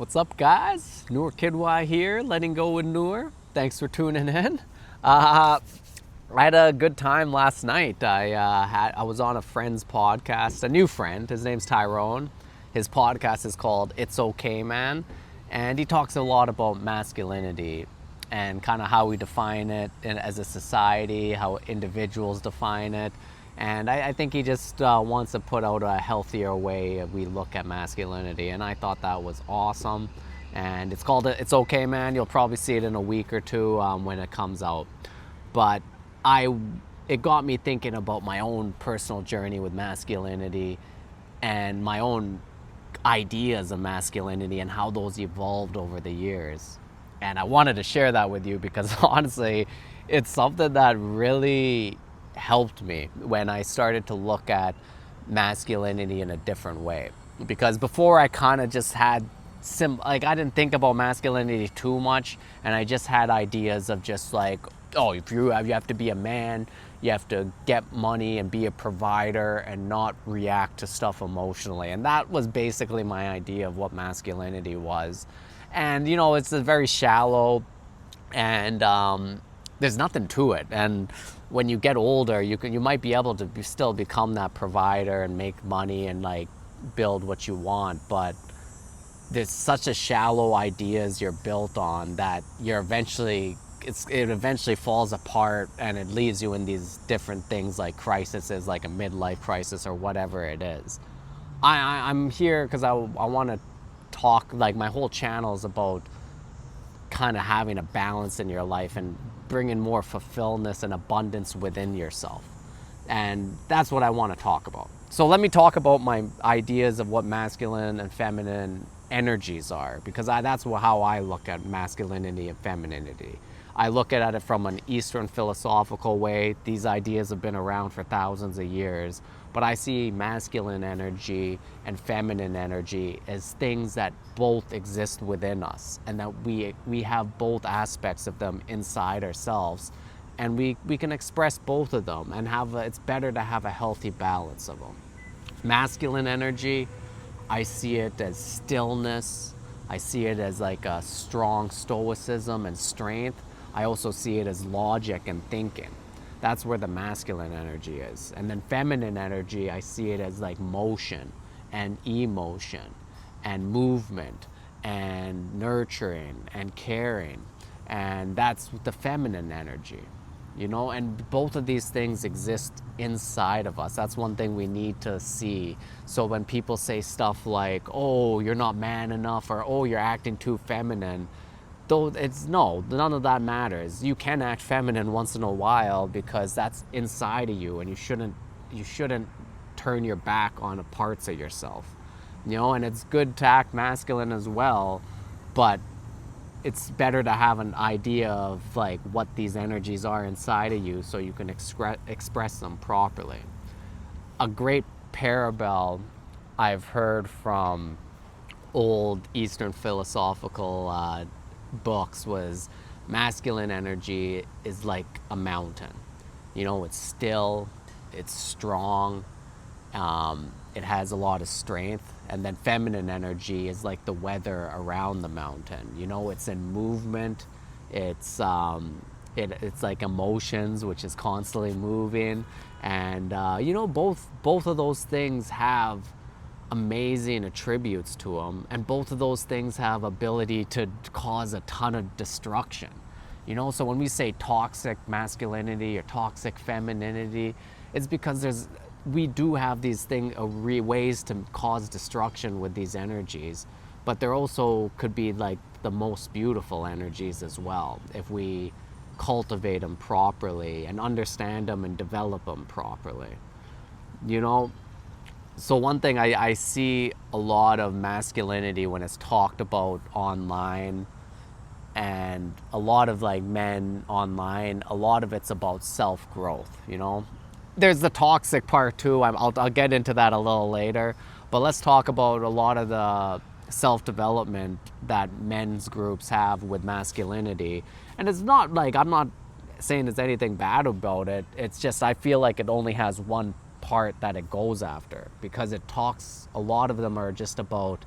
What's up, guys? Noor Kidwai here, letting go with Noor. Thanks for tuning in. I had a good time last night. I was on a friend's podcast, a new friend. His name's Tyrone. His podcast is called It's Okay, Man, and he talks a lot about masculinity and kind of how we define it as a society, how individuals define it. And I think he just wants to put out a healthier way we look at masculinity. And I thought that was awesome. And it's called It's Okay, Man. You'll probably see it in a week or two when it comes out. But it got me thinking about my own personal journey with masculinity and my own ideas of masculinity and how those evolved over the years. And I wanted to share that with you because honestly, it's something that really helped me when I started to look at masculinity in a different way. Because before I kind of just had I didn't think about masculinity too much, and I just had ideas of just like, oh, if you have to be a man, you have to get money and be a provider and not react to stuff emotionally. And that was basically my idea of what masculinity was. And it's a very shallow, and there's nothing to it. And when you get older, you might be able to still become that provider and make money and like build what you want, but there's such a shallow ideas you're built on that it eventually falls apart, and it leaves you in these different things like crises, like a midlife crisis or whatever it is. I'm here because I want to talk, like my whole channel is about kind of having a balance in your life and bringing more fulfillment and abundance within yourself. And that's what I want to talk about. So let me talk about my ideas of what masculine and feminine energies are, because that's how I look at masculinity and femininity. I look at it from an Eastern philosophical way. These ideas have been around for thousands of years, but I see masculine energy and feminine energy as things that both exist within us, and that we have both aspects of them inside ourselves, and we can express both of them, and it's better to have a healthy balance of them. Masculine energy, I see it as stillness. I see it as like a strong stoicism and strength. I also see it as logic and thinking. That's where the masculine energy is. And then feminine energy, I see it as like motion and emotion and movement and nurturing and caring. And that's the feminine energy, and both of these things exist inside of us. That's one thing we need to see. So when people say stuff like, oh, you're not man enough, or oh, you're acting too feminine, none of that matters. You can act feminine once in a while because that's inside of you, and you shouldn't turn your back on parts of yourself. And it's good to act masculine as well, but it's better to have an idea of like what these energies are inside of you so you can express them properly. A great parable I've heard from old Eastern philosophical books was masculine energy is like a mountain. It's still, it's strong, it has a lot of strength. And then feminine energy is like the weather around the mountain. It's in movement. It's like emotions, which is constantly moving. And both of those things have amazing attributes to them, and both of those things have ability to cause a ton of destruction. So when we say toxic masculinity or toxic femininity, it's because we do have these ways to cause destruction with these energies, but there also could be like the most beautiful energies as well if we cultivate them properly and understand them and develop them properly. So one thing I see a lot of masculinity when it's talked about online, and a lot of like men online, a lot of it's about self-growth. There's the toxic part too. I'll get into that a little later, but let's talk about a lot of the self-development that men's groups have with masculinity. And it's not like, I'm not saying there's anything bad about it. It's just I feel like it only has one part that it goes after, because a lot of them are just about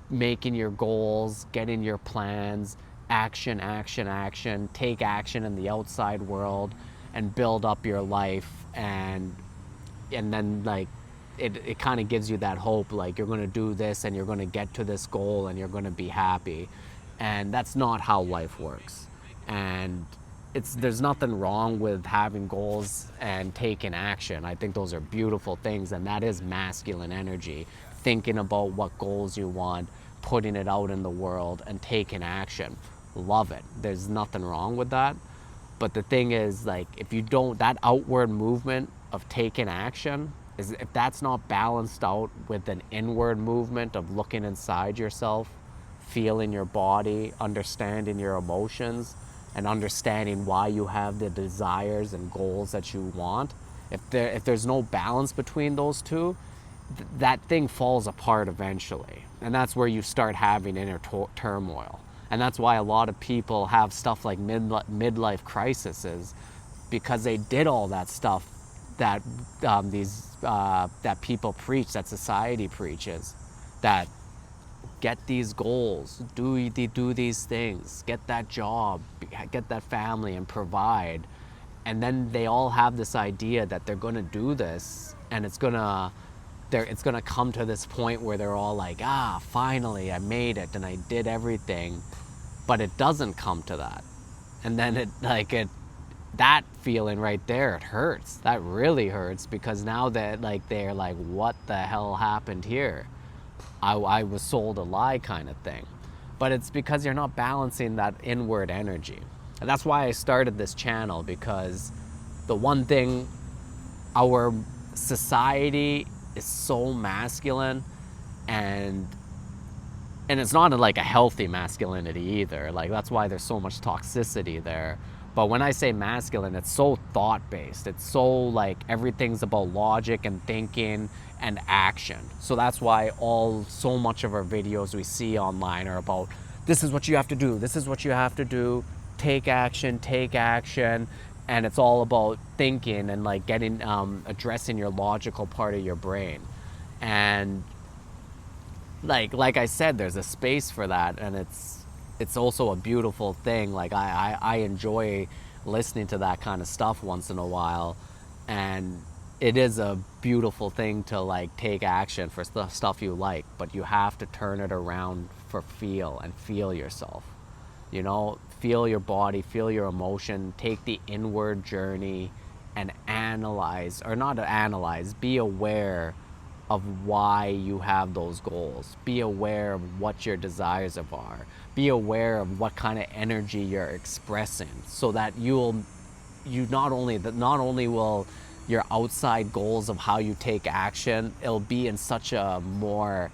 making your goals, getting your plans, action, action, action, take action in the outside world and build up your life. And then like it kind of gives you that hope, like you're going to do this and you're going to get to this goal and you're going to be happy. And that's not how life works. And there's nothing wrong with having goals and taking action. I think those are beautiful things, and that is masculine energy. Thinking about what goals you want, putting it out in the world, and taking action. Love it. There's nothing wrong with that. But the thing is, like, if you don't, that outward movement of taking action, is if that's not balanced out with an inward movement of looking inside yourself, feeling your body, understanding your emotions, and understanding why you have the desires and goals that you want, if there's no balance between those two, that thing falls apart eventually. And that's where you start having inner turmoil. And that's why a lot of people have stuff like midlife crises, because they did all that stuff that that people preach, that society preaches, that get these goals, do these things, get that job, get that family, and provide. And then they all have this idea that they're going to do this, and it's going to come to this point where they're all like, finally I made it and I did everything. But it doesn't come to that. And then that feeling right there, it hurts. That really hurts, because now that they're like, what the hell happened here? I was sold a lie, kind of thing. But it's because you're not balancing that inward energy. And that's why I started this channel, because the one thing, our society is so masculine, and it's not like a healthy masculinity either. Like, that's why there's so much toxicity there. But when I say masculine, it's so thought-based. It's so like everything's about logic and thinking and action. So that's why so much of our videos we see online are about, this is what you have to do, this is what you have to do, take action, and it's all about thinking and like getting, addressing your logical part of your brain. And like I said, there's a space for that, and it's also a beautiful thing. Like I enjoy listening to that kind of stuff once in a while, and it is a beautiful thing to like take action for stuff you like, but you have to turn it around for feel yourself. You know, feel your body, feel your emotion, take the inward journey and be aware of why you have those goals. Be aware of what your desires are. Be aware of what kind of energy you're expressing, so that not only will your outside goals of how you take action, it'll be in such a more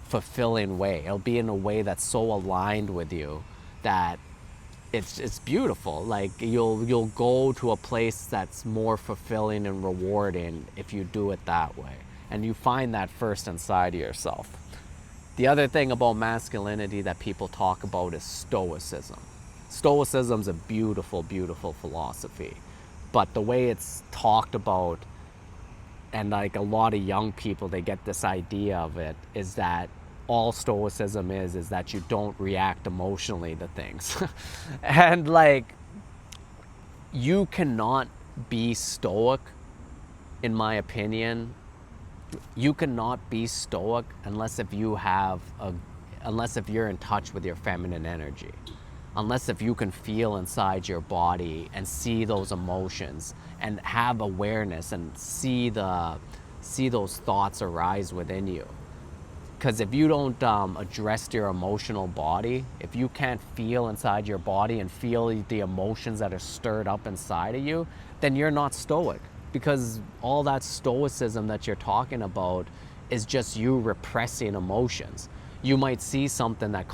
fulfilling way. It'll be in a way that's so aligned with you that it's beautiful. Like you'll go to a place that's more fulfilling and rewarding if you do it that way. And you find that first inside of yourself. The other thing about masculinity that people talk about is stoicism. Stoicism's a beautiful, beautiful philosophy. But the way it's talked about, and like a lot of young people, they get this idea of it, is that all stoicism is that you don't react emotionally to things. And like, you cannot be stoic, in my opinion. You cannot be stoic unless if you're in touch with your feminine energy. Unless if you can feel inside your body and see those emotions and have awareness and see those thoughts arise within you. Because if you don't address your emotional body, if you can't feel inside your body and feel the emotions that are stirred up inside of you, then you're not stoic. Because all that stoicism that you're talking about is just you repressing emotions. You might see something that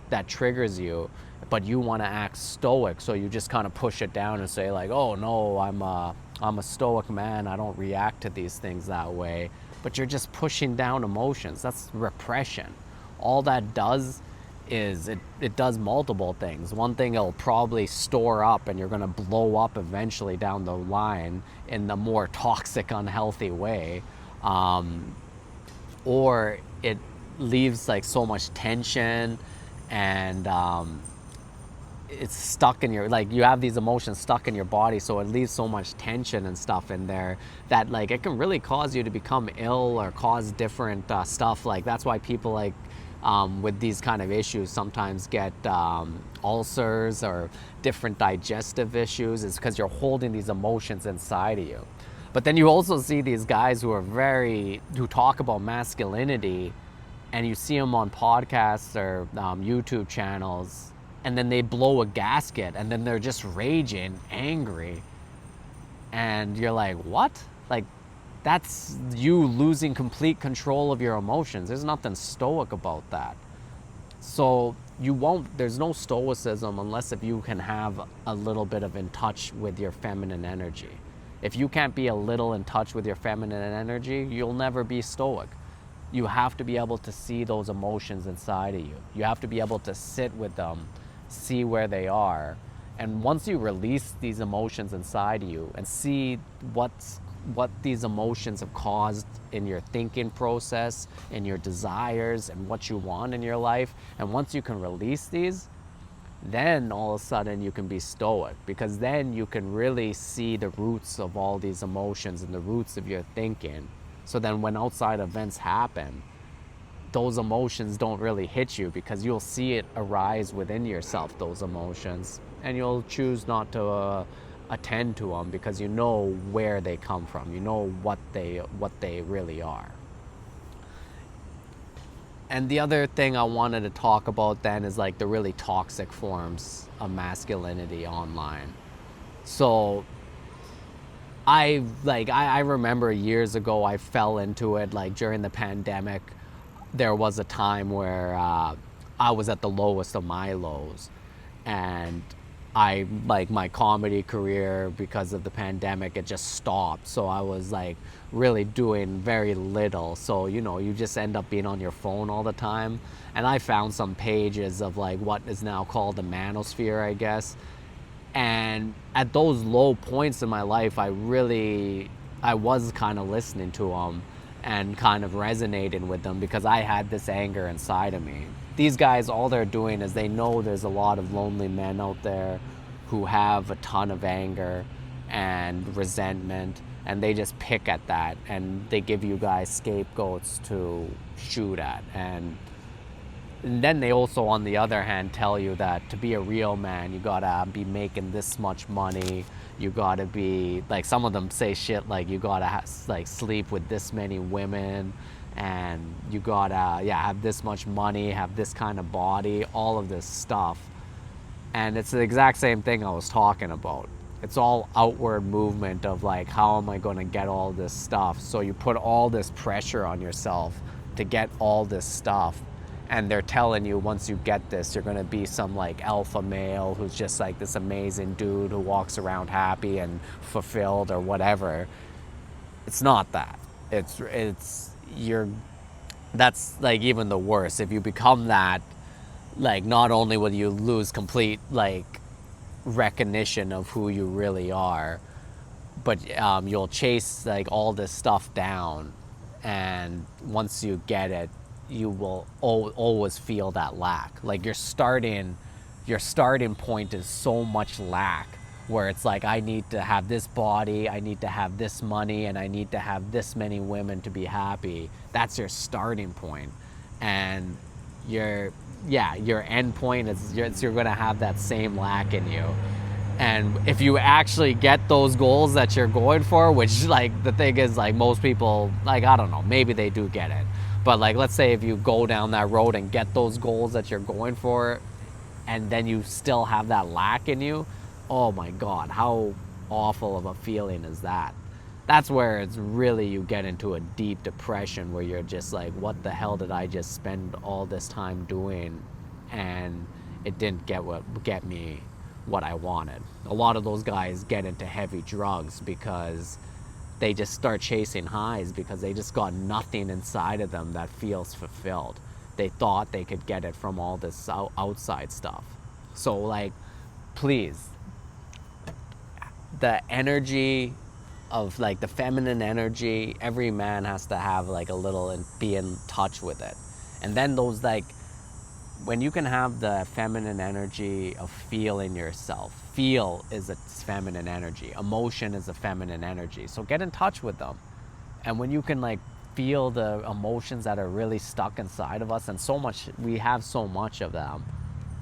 that triggers you, but you want to act stoic, so you just kind of push it down and say like, oh no, I'm a stoic man, I don't react to these things that way. But you're just pushing down emotions. That's repression. All that does is it does multiple things. One thing, it'll probably store up and you're going to blow up eventually down the line in the more toxic, unhealthy way. Or leaves like so much tension, and it's stuck in your, like, you have these emotions stuck in your body, so it leaves so much tension and stuff in there that like it can really cause you to become ill or cause different stuff. Like that's why people like with these kind of issues sometimes get ulcers or different digestive issues, is because you're holding these emotions inside of you. But then you also see these guys who talk about masculinity, and you see them on podcasts or YouTube channels, and then they blow a gasket, and then they're just raging, angry, and you're like, what? Like, that's you losing complete control of your emotions. There's nothing stoic about that. So there's no stoicism unless if you can have a little bit of in touch with your feminine energy. If you can't be a little in touch with your feminine energy, you'll never be stoic. You have to be able to see those emotions inside of you. You have to be able to sit with them, see where they are. And once you release these emotions inside of you and see what these emotions have caused in your thinking process, in your desires, and what you want in your life, and once you can release these, then all of a sudden you can be stoic, because then you can really see the roots of all these emotions and the roots of your thinking. So then when outside events happen, those emotions don't really hit you, because you'll see it arise within yourself, those emotions, and you'll choose not to attend to them, because you know where they come from, you know what they really are. And the other thing I wanted to talk about then is like the really toxic forms of masculinity online. So I remember years ago I fell into it. Like during the pandemic, there was a time where I was at the lowest of my lows, and I, like, my comedy career, because of the pandemic, it just stopped. So I was like really doing very little. So, you know, you just end up being on your phone all the time. And I found some pages of like what is now called the manosphere, I guess. And at those low points in my life, I was kind of listening to them and kind of resonating with them, because I had this anger inside of me. These guys, all they're doing is they know there's a lot of lonely men out there who have a ton of anger and resentment, and they just pick at that, and they give you guys scapegoats to shoot at. And then they also, on the other hand, tell you that to be a real man, you gotta be making this much money. You gotta be, like, some of them say shit like you gotta like sleep with this many women, and you gotta have this much money, have this kind of body, all of this stuff. And it's the exact same thing I was talking about. It's all outward movement of like, how am I going to get all this stuff? So you put all this pressure on yourself to get all this stuff, and they're telling you once you get this, you're going to be some like alpha male who's just like this amazing dude who walks around happy and fulfilled or whatever. It's not that. That's like even the worst. If you become that, like, not only will you lose complete like recognition of who you really are, but you'll chase like all this stuff down, and once you get it, you will always feel that lack. Like your starting point is so much lack, where it's like, I need to have this body, I need to have this money, and I need to have this many women to be happy. That's your starting point. And your end point is you're going to have that same lack in you. And if you actually get those goals that you're going for, which, like, the thing is, like, most people, like, I don't know, maybe they do get it, but like, let's say if you go down that road and get those goals that you're going for, and then you still have that lack in you, oh my God, how awful of a feeling is that? That's where it's really, you get into a deep depression, where you're just like, what the hell did I just spend all this time doing, and it didn't get me what I wanted. A lot of those guys get into heavy drugs because they just start chasing highs, because they just got nothing inside of them that feels fulfilled. They thought they could get it from all this outside stuff. So, like, please, the energy of, like, the feminine energy, every man has to have like a little and be in touch with it. And then those, like, when you can have the feminine energy of feeling yourself, feel is a feminine energy, emotion is a feminine energy. So get in touch with them. And when you can, like, feel the emotions that are really stuck inside of us, and so much, we have so much of them,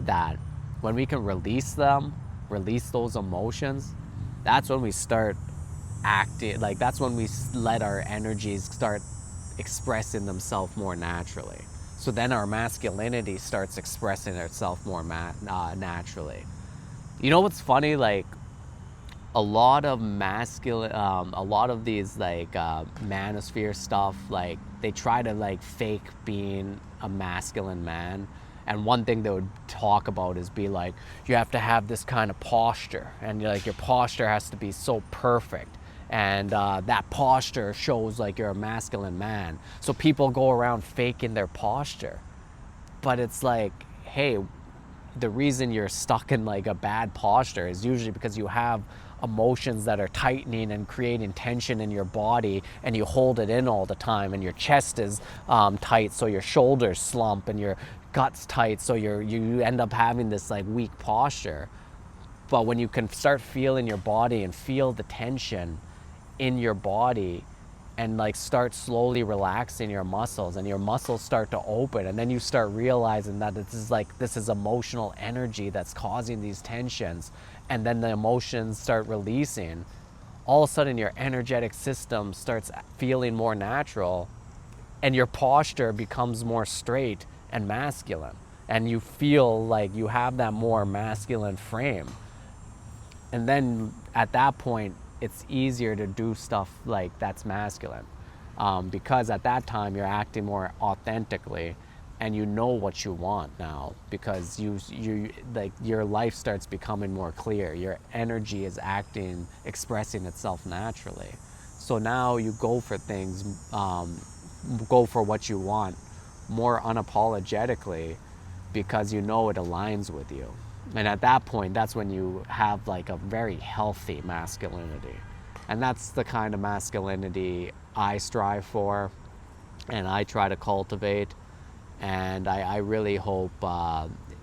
that when we can release them, release those emotions, that's when we start acting, like, that's when we let our energies start expressing themselves more naturally. So then our masculinity starts expressing itself more naturally. You know what's funny? Like, a lot of a lot of these, like, manosphere stuff, like, they try to, like, fake being a masculine man. And one thing they would talk about is be like, you have to have this kind of posture, and like your posture has to be so perfect, and that posture shows like you're a masculine man. So people go around faking their posture, but it's like, hey, the reason you're stuck in like a bad posture is usually because you have emotions that are tightening and creating tension in your body, and you hold it in all the time, and your chest is tight, so your shoulders slump, and your gut's tight, so you end up having this like weak posture. But when you can start feeling your body and feel the tension in your body, and like start slowly relaxing your muscles, and your muscles start to open, and then you start realizing that this is emotional energy that's causing these tensions, and then the emotions start releasing, all of a sudden your energetic system starts feeling more natural, and your posture becomes more straight and masculine, and you feel like you have that more masculine frame. And then at that point, it's easier to do stuff like that's masculine, because at that time you're acting more authentically, and you know what you want now, because you like, your life starts becoming more clear. Your energy is expressing itself naturally. So now you go for things, go for what you want more unapologetically, because you know it aligns with you. And at that point, that's when you have like a very healthy masculinity. And that's the kind of masculinity I strive for, and I try to cultivate. And I really hope,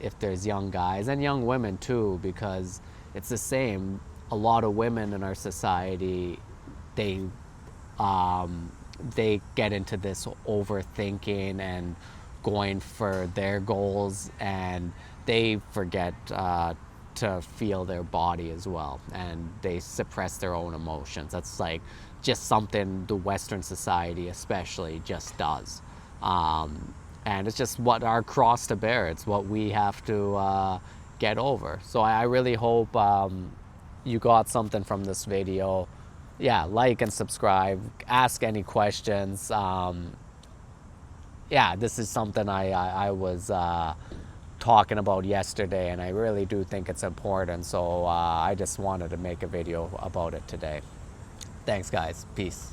if there's young guys and young women too, because it's the same. A lot of women in our society, they get into this overthinking and going for their goals, and they forget to feel their body as well, and they suppress their own emotions. That's like just something the Western society especially just does, and it's just what our cross to bear. It's what we have to get over. So I really hope you got something from this video. Yeah, like and subscribe, ask any questions. Yeah, this is something I was talking about yesterday, and I really do think it's important, so I just wanted to make a video about it today. Thanks guys, peace.